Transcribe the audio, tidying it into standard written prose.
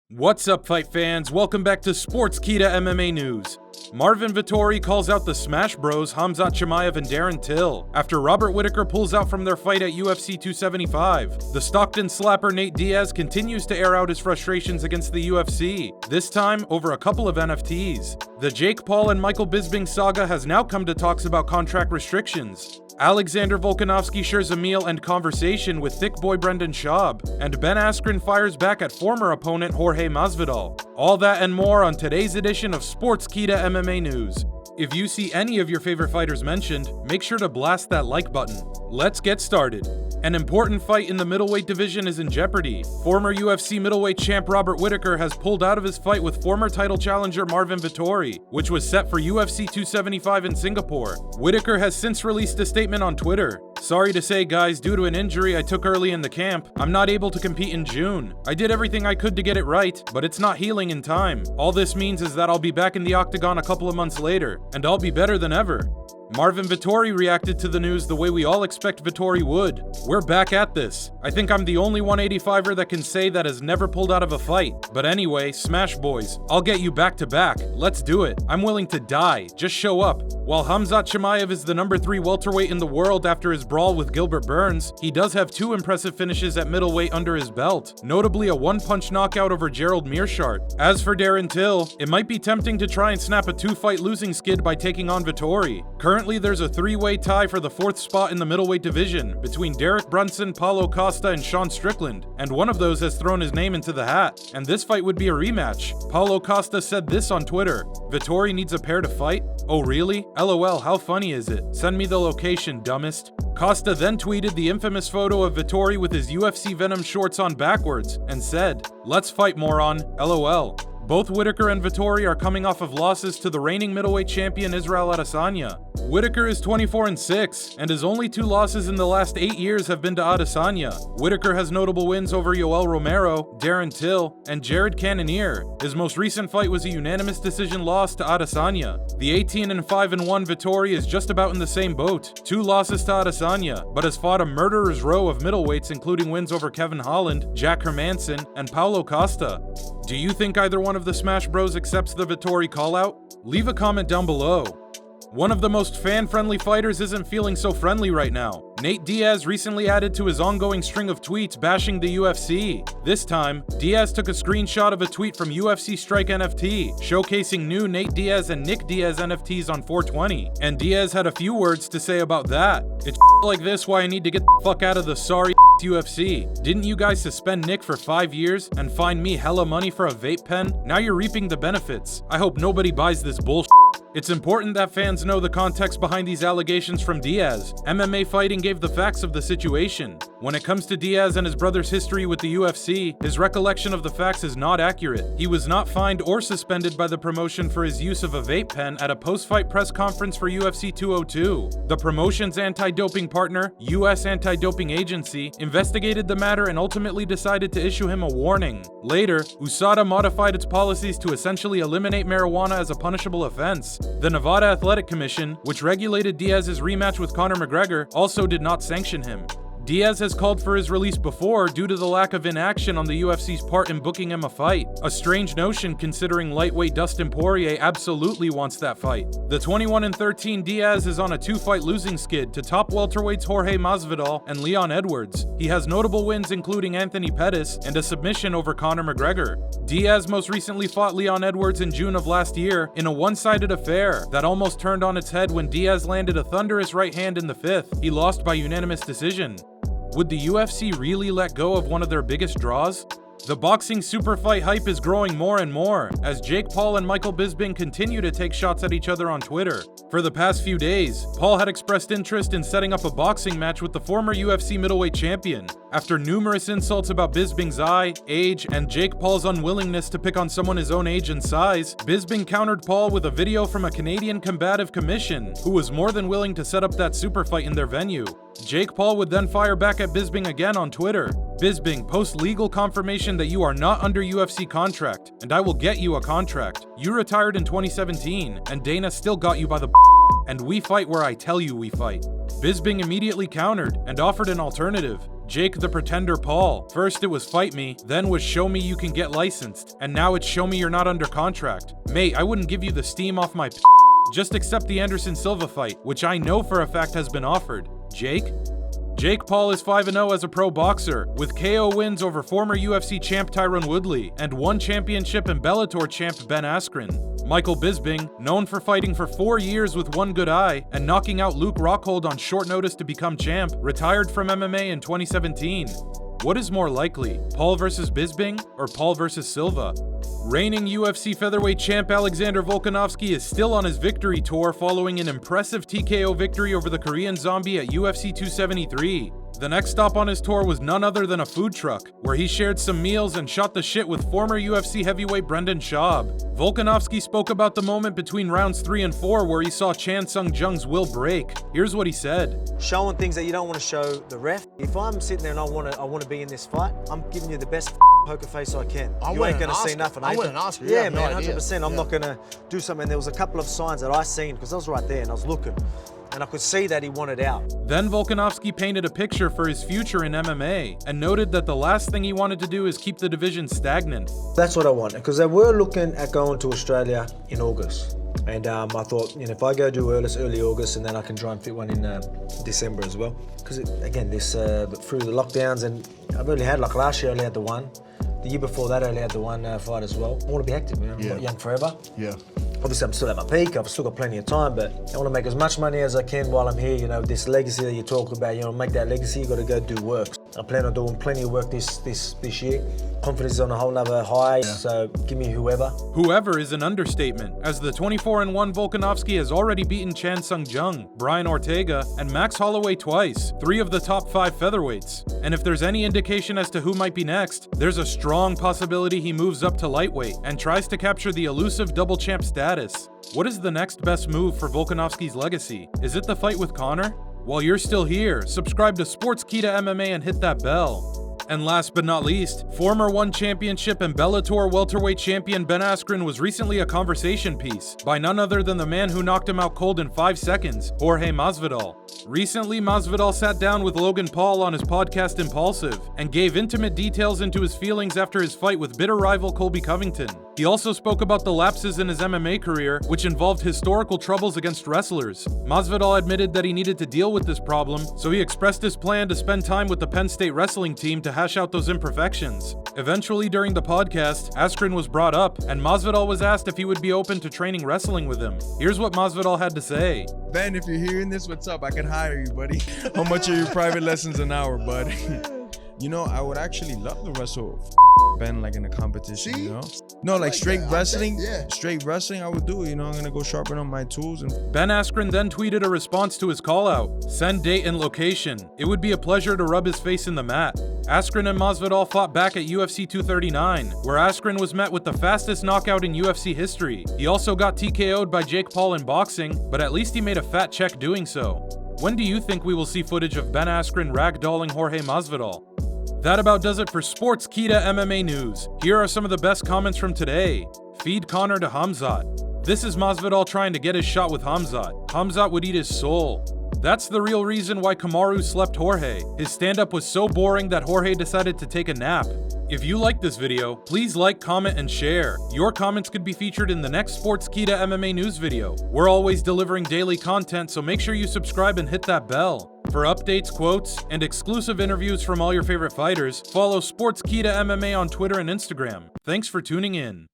What's up, fight fans? Welcome back to Sportskeeda MMA News. Marvin Vettori calls out the Smash Bros Khamzat Chimaev and Darren Till after Robert Whittaker pulls out from their fight at UFC 275. The Stockton slapper Nate Diaz continues to air out his frustrations against the UFC, this time over a couple of NFTs. The Jake Paul and Michael Bisping saga has now come to talks about contract restrictions. Alexander Volkanovski shares a meal and conversation with thick boy Brendan Schaub, and Ben Askren fires back at former opponent Jorge Masvidal. All that and more on today's edition of Sportskeeda MMA News. If you see any of your favorite fighters mentioned, make sure to blast that like button. Let's get started. An important fight in the middleweight division is in jeopardy. Former UFC middleweight champ Robert Whittaker has pulled out of his fight with former title challenger Marvin Vettori, which was set for UFC 275 in Singapore. Whittaker has since released a statement on Twitter. "Sorry to say, guys, due to an injury I took early in the camp, I'm not able to compete in June. I did everything I could to get it right, but it's not healing in time. All this means is that I'll be back in the octagon a couple of months later, and I'll be better than ever." Marvin Vettori reacted to the news the way we all expect Vettori would. "We're back at this. I think I'm the only 185er that can say that has never pulled out of a fight. But anyway, Smash Boys, I'll get you back to back. Let's do it. I'm willing to die. Just show up." While Khamzat Chimaev is the number 3 welterweight in the world after his brawl with Gilbert Burns, he does have 2 impressive finishes at middleweight under his belt, notably a one-punch knockout over Gerald Meerschaert. As for Darren Till, it might be tempting to try and snap a 2-fight losing skid by taking on Vettori. Currently, there's a 3-way tie for the 4th spot in the middleweight division between Derek Brunson, Paulo Costa, and Sean Strickland, and one of those has thrown his name into the hat, and this fight would be a rematch. Paulo Costa said this on Twitter: "Vettori needs a pair to fight? Oh really? LOL, how funny is it? Send me the location, dumbest." Costa then tweeted the infamous photo of Vettori with his UFC Venom shorts on backwards and said, "Let's fight, moron, LOL." Both Whittaker and Vettori are coming off of losses to the reigning middleweight champion Israel Adesanya. Whittaker is 24-6, and his only 2 losses in the last 8 years have been to Adesanya. Whittaker has notable wins over Yoel Romero, Darren Till, and Jared Cannonier. His most recent fight was a unanimous decision loss to Adesanya. The 18-5-1 Vettori is just about in the same boat, 2 losses to Adesanya, but has fought a murderer's row of middleweights, including wins over Kevin Holland, Jack Hermanson, and Paulo Costa. Do you think either one of the Smash Bros accepts the Vettori callout? Leave a comment down below. One of the most fan-friendly fighters isn't feeling so friendly right now. Nate Diaz recently added to his ongoing string of tweets bashing the UFC. This time, Diaz took a screenshot of a tweet from UFC Strike NFT, showcasing new Nate Diaz and Nick Diaz NFTs on 420. And Diaz had a few words to say about that. "It's like this why I need to get the fuck out of the sorry UFC. Didn't you guys suspend Nick for 5 years and fine me hella money for a vape pen? Now you're reaping the benefits. I hope nobody buys this bullshit." It's important that fans know the context behind these allegations from Diaz. MMA Fighting gave the facts of the situation. When it comes to Diaz and his brother's history with the UFC, his recollection of the facts is not accurate. He was not fined or suspended by the promotion for his use of a vape pen at a post-fight press conference for UFC 202. The promotion's anti-doping partner, US Anti-Doping Agency, investigated the matter and ultimately decided to issue him a warning. Later, USADA modified its policies to essentially eliminate marijuana as a punishable offense. The Nevada Athletic Commission, which regulated Diaz's rematch with Conor McGregor, also did not sanction him. Diaz has called for his release before due to the lack of inaction on the UFC's part in booking him a fight. A strange notion considering lightweight Dustin Poirier absolutely wants that fight. The 21-13 Diaz is on a 2-fight losing skid to top welterweights Jorge Masvidal and Leon Edwards. He has notable wins including Anthony Pettis and a submission over Conor McGregor. Diaz most recently fought Leon Edwards in June of last year in a one-sided affair that almost turned on its head when Diaz landed a thunderous right hand in the 5th. He lost by unanimous decision. Would the UFC really let go of one of their biggest draws? The boxing super fight hype is growing more and more as Jake Paul and Michael Bisping continue to take shots at each other on Twitter. For the past few days, Paul had expressed interest in setting up a boxing match with the former UFC middleweight champion. After numerous insults about Bisping's eye, age, and Jake Paul's unwillingness to pick on someone his own age and size, Bisping countered Paul with a video from a Canadian combative commission who was more than willing to set up that super fight in their venue. Jake Paul would then fire back at Bisping again on Twitter. "Bisping, post legal confirmation that you are not under UFC contract, and I will get you a contract. You retired in 2017, and Dana still got you by the and we fight where I tell you we fight." Bisping immediately countered and offered an alternative. Jake the Pretender Paul. First it was fight me, then was show me you can get licensed, and now it's show me you're not under contract. Mate, I wouldn't give you the steam off my Just accept the Anderson Silva fight, which I know for a fact has been offered. Jake Paul is 5-0 as a pro boxer, with KO wins over former UFC champ Tyron Woodley and one championship and Bellator champ Ben Askren. Michael Bisping, known for fighting for 4 years with one good eye and knocking out Luke Rockhold on short notice to become champ, retired from MMA in 2017. What is more likely, Paul versus Bisping or Paul versus Silva? Reigning UFC featherweight champ Alexander Volkanovski is still on his victory tour following an impressive TKO victory over the Korean Zombie at UFC 273. The next stop on his tour was none other than a food truck, where he shared some meals and shot the shit with former UFC heavyweight Brendan Schaub. Volkanovski spoke about the moment between rounds 3 and 4 where he saw Chan Sung Jung's will break. Here's what he said. Showing things that you don't want to show the ref. If I'm sitting there and I want to be in this fight, I'm giving you the best poker face I can. You ain't going to see nothing. I wouldn't ask you. Yeah, man, 100%. I'm not going to do something. There was a couple of signs that I seen because I was right there and I was looking. And I could see that he wanted out. Then Volkanovski painted a picture for his future in MMA and noted that the last thing he wanted to do is keep the division stagnant. That's what I want, because they were looking at going to Australia in August. And I thought, if I go do early August, and then I can try and fit one in December as well. Because again, this through the lockdowns, and I've only had, like last year I only had the one. The year before that I only had the one fight as well. I want to be active, man. I'm not young forever. Yeah. Obviously, I'm still at my peak. I've still got plenty of time, but I want to make as much money as I can while I'm here. This legacy that you talk about, make that legacy, you got to go do work. I plan on doing plenty of work this year. Confidence is on a whole nother high, so give me whoever. Whoever is an understatement, as the 24-1 Volkanovski has already beaten Chan Sung Jung, Brian Ortega, and Max Holloway twice, 3 of the top 5 featherweights. And if there's any indication as to who might be next, there's a strong possibility he moves up to lightweight and tries to capture the elusive double champ status. What is the next best move for Volkanovski's legacy? Is it the fight with Conor? While you're still here, subscribe to Sportskeeda MMA and hit that bell. And last but not least, former One Championship and Bellator welterweight champion Ben Askren was recently a conversation piece by none other than the man who knocked him out cold in 5 seconds, Jorge Masvidal. Recently, Masvidal sat down with Logan Paul on his podcast Impulsive and gave intimate details into his feelings after his fight with bitter rival Colby Covington. He also spoke about the lapses in his MMA career, which involved historical troubles against wrestlers. Masvidal admitted that he needed to deal with this problem, so he expressed his plan to spend time with the Penn State wrestling team to hash out those imperfections. Eventually, during the podcast, Askren was brought up, and Masvidal was asked if he would be open to training wrestling with him. Here's what Masvidal had to say. Ben, if you're hearing this, what's up? I can hire you, buddy. How much are your private lessons an hour, buddy? I would actually love to wrestle Ben, like in a competition, No, like straight wrestling. Straight wrestling, I would do. I'm gonna go sharpen up my tools. And Ben Askren then tweeted a response to his call out. Send date and location. It would be a pleasure to rub his face in the mat. Askren and Masvidal fought back at UFC 239, where Askren was met with the fastest knockout in UFC history. He also got TKO'd by Jake Paul in boxing, but at least he made a fat check doing so. When do you think we will see footage of Ben Askren ragdolling Jorge Masvidal? That about does it for Sportskeeda MMA news. Here are some of the best comments from today. Feed Conor to Khamzat. This is Masvidal trying to get his shot with Khamzat. Khamzat would eat his soul. That's the real reason why Kamaru slept Jorge. His stand-up was so boring that Jorge decided to take a nap. If you liked this video, please like, comment, and share. Your comments could be featured in the next Sportskeeda MMA news video. We're always delivering daily content, so make sure you subscribe and hit that bell. For updates, quotes, and exclusive interviews from all your favorite fighters, follow Sportskeeda MMA on Twitter and Instagram. Thanks for tuning in.